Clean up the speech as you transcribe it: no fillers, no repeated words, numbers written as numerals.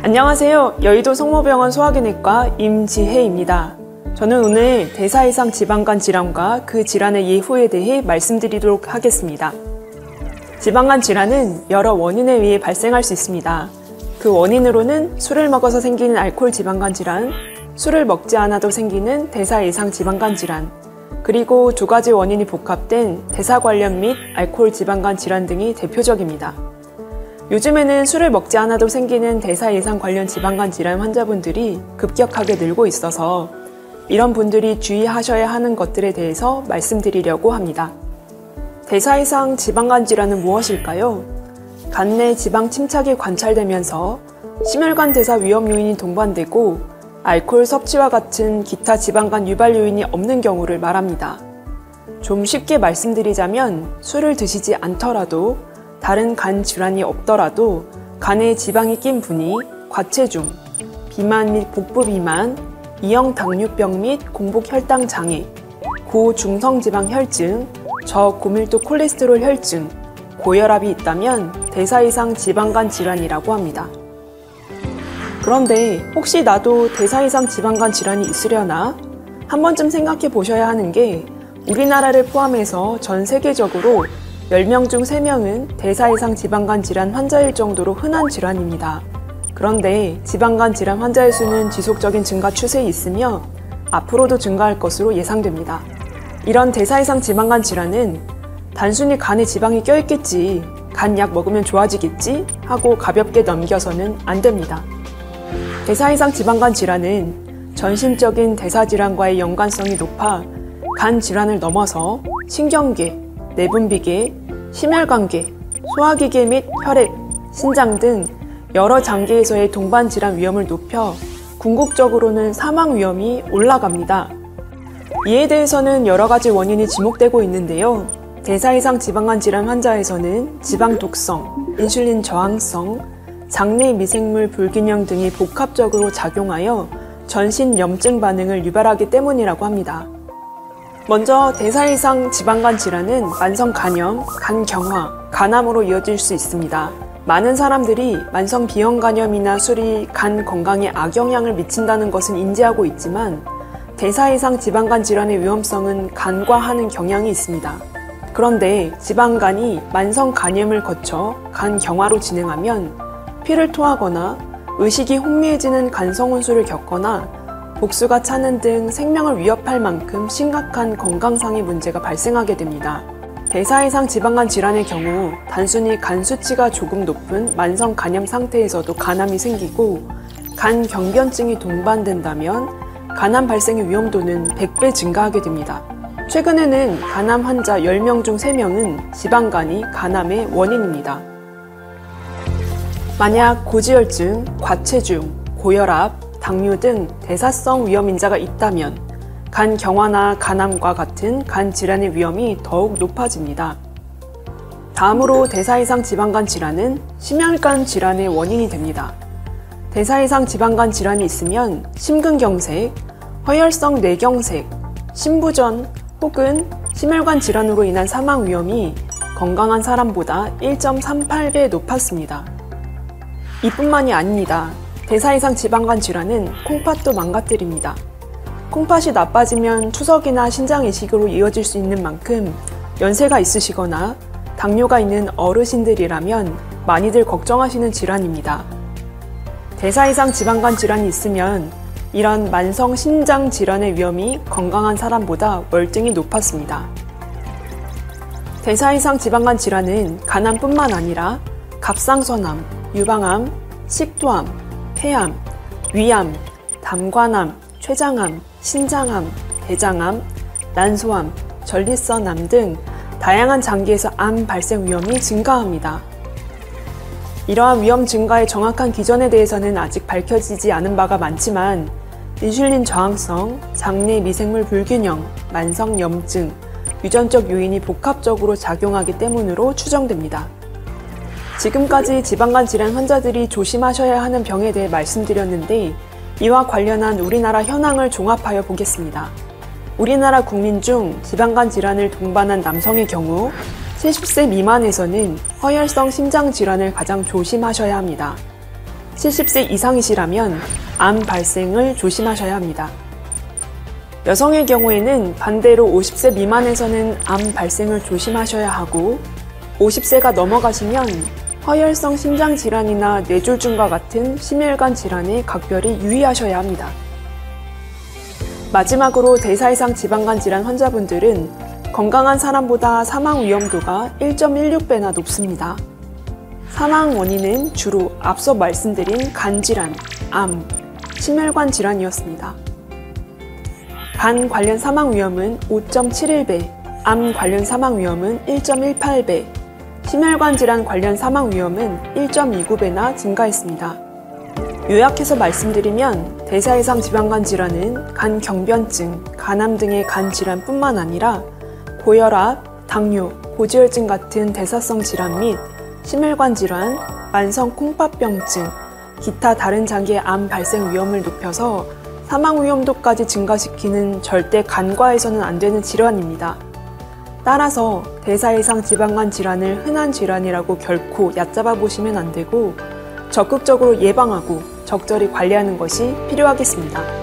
안녕하세요. 여의도 성모병원 소화기내과 임지혜입니다. 저는 오늘 대사이상 지방간 질환과 그 질환의 예후에 대해 말씀드리도록 하겠습니다. 지방간 질환은 여러 원인에 의해 발생할 수 있습니다. 그 원인으로는 술을 먹어서 생기는 알코올 지방간 질환, 술을 먹지 않아도 생기는 대사 이상 지방간 질환, 그리고 두 가지 원인이 복합된 대사 관련 및 알코올 지방간 질환 등이 대표적입니다. 요즘에는 술을 먹지 않아도 생기는 대사 이상 관련 지방간 질환 환자분들이 급격하게 늘고 있어서 이런 분들이 주의하셔야 하는 것들에 대해서 말씀드리려고 합니다. 대사 이상 지방간 질환은 무엇일까요? 간 내 지방 침착이 관찰되면서 심혈관 대사 위험 요인이 동반되고 알코올 섭취와 같은 기타 지방간 유발 요인이 없는 경우를 말합니다. 좀 쉽게 말씀드리자면 술을 드시지 않더라도 다른 간 질환이 없더라도 간에 지방이 낀 분이 과체중, 비만 및 복부 비만, 이형 당뇨병 및 공복 혈당 장애, 고중성 지방 혈증, 저고밀도 콜레스테롤 혈증, 고혈압이 있다면 대사 이상 지방간 질환이라고 합니다. 그런데 혹시 나도 대사 이상 지방간 질환이 있으려나? 한 번쯤 생각해 보셔야 하는 게 우리나라를 포함해서 전 세계적으로 10명 중 3명은 대사 이상 지방간 질환 환자일 정도로 흔한 질환입니다. 그런데 지방간 질환 환자의 수는 지속적인 증가 추세에 있으며 앞으로도 증가할 것으로 예상됩니다. 이런 대사 이상 지방간 질환은 단순히 간에 지방이 껴있겠지, 간약 먹으면 좋아지겠지 하고 가볍게 넘겨서는 안 됩니다. 대사 이상 지방간 질환은 전신적인 대사 질환과의 연관성이 높아 간 질환을 넘어서 신경계, 내분비계, 심혈관계, 소화기계 및 혈액, 신장 등 여러 장계에서의 동반 질환 위험을 높여 궁극적으로는 사망 위험이 올라갑니다. 이에 대해서는 여러 가지 원인이 지목되고 있는데요. 대사 이상 지방간 질환 환자에서는 지방 독성, 인슐린 저항성, 장내 미생물 불균형 등이 복합적으로 작용하여 전신 염증 반응을 유발하기 때문이라고 합니다. 먼저 대사 이상 지방간 질환은 만성 간염, 간경화, 간암으로 이어질 수 있습니다. 많은 사람들이 만성 비형 간염이나 술이 간 건강에 악영향을 미친다는 것은 인지하고 있지만 대사 이상 지방간 질환의 위험성은 간과하는 경향이 있습니다. 그런데 지방간이 만성 간염을 거쳐 간경화로 진행하면 피를 토하거나 의식이 혼미해지는 간성혼수를 겪거나 복수가 차는 등 생명을 위협할 만큼 심각한 건강상의 문제가 발생하게 됩니다. 대사 이상 지방간 질환의 경우 단순히 간 수치가 조금 높은 만성 간염 상태에서도 간암이 생기고 간 경변증이 동반된다면 간암 발생의 위험도는 100배 증가하게 됩니다. 최근에는 간암 환자 10명 중 3명은 지방간이 간암의 원인입니다. 만약 고지혈증, 과체중, 고혈압, 당뇨 등 대사성 위험 인자가 있다면 간 경화나 간암과 같은 간 질환의 위험이 더욱 높아집니다. 다음으로 대사 이상 지방간 질환은 심혈관 질환의 원인이 됩니다. 대사 이상 지방간 질환이 있으면 심근경색, 허혈성 뇌경색, 심부전 혹은 심혈관 질환으로 인한 사망 위험이 건강한 사람보다 1.38배 높았습니다. 이뿐만이 아닙니다. 대사 이상 지방간 질환은 콩팥도 망가뜨립니다. 콩팥이 나빠지면 투석이나 신장 이식으로 이어질 수 있는 만큼 연세가 있으시거나 당뇨가 있는 어르신들이라면 많이들 걱정하시는 질환입니다. 대사 이상 지방간 질환이 있으면 이런 만성 신장 질환의 위험이 건강한 사람보다 월등히 높았습니다. 대사 이상 지방간 질환은 간암뿐만 아니라 갑상선암, 유방암, 식도암, 폐암, 위암, 담관암, 췌장암, 신장암, 대장암, 난소암, 전립선암 등 다양한 장기에서 암 발생 위험이 증가합니다. 이러한 위험 증가의 정확한 기전에 대해서는 아직 밝혀지지 않은 바가 많지만 인슐린 저항성, 장내 미생물 불균형, 만성 염증, 유전적 요인이 복합적으로 작용하기 때문으로 추정됩니다. 지금까지 지방간 질환 환자들이 조심하셔야 하는 병에 대해 말씀드렸는데 이와 관련한 우리나라 현황을 종합하여 보겠습니다. 우리나라 국민 중 지방간 질환을 동반한 남성의 경우 70세 미만에서는 허혈성 심장 질환을 가장 조심하셔야 합니다. 70세 이상이시라면 암 발생을 조심하셔야 합니다. 여성의 경우에는 반대로 50세 미만에서는 암 발생을 조심하셔야 하고 50세가 넘어가시면 허혈성 심장질환이나 뇌졸중과 같은 심혈관 질환에 각별히 유의하셔야 합니다. 마지막으로 대사이상 지방간 질환 환자분들은 건강한 사람보다 사망 위험도가 1.16배나 높습니다. 사망 원인은 주로 앞서 말씀드린 간질환, 암, 심혈관 질환이었습니다. 간 관련 사망 위험은 5.71배, 암 관련 사망 위험은 1.18배, 심혈관 질환 관련 사망 위험은 1.29배나 증가했습니다. 요약해서 말씀드리면 대사이상 지방간 질환은 간 경변증, 간암 등의 간 질환뿐만 아니라 고혈압, 당뇨, 고지혈증 같은 대사성 질환 및 심혈관 질환, 만성 콩팥병증, 기타 다른 장기의 암 발생 위험을 높여서 사망 위험도까지 증가시키는 절대 간과해서는 안 되는 질환입니다. 따라서 대사이상 지방간 질환을 흔한 질환이라고 결코 얕잡아 보시면 안 되고 적극적으로 예방하고 적절히 관리하는 것이 필요하겠습니다.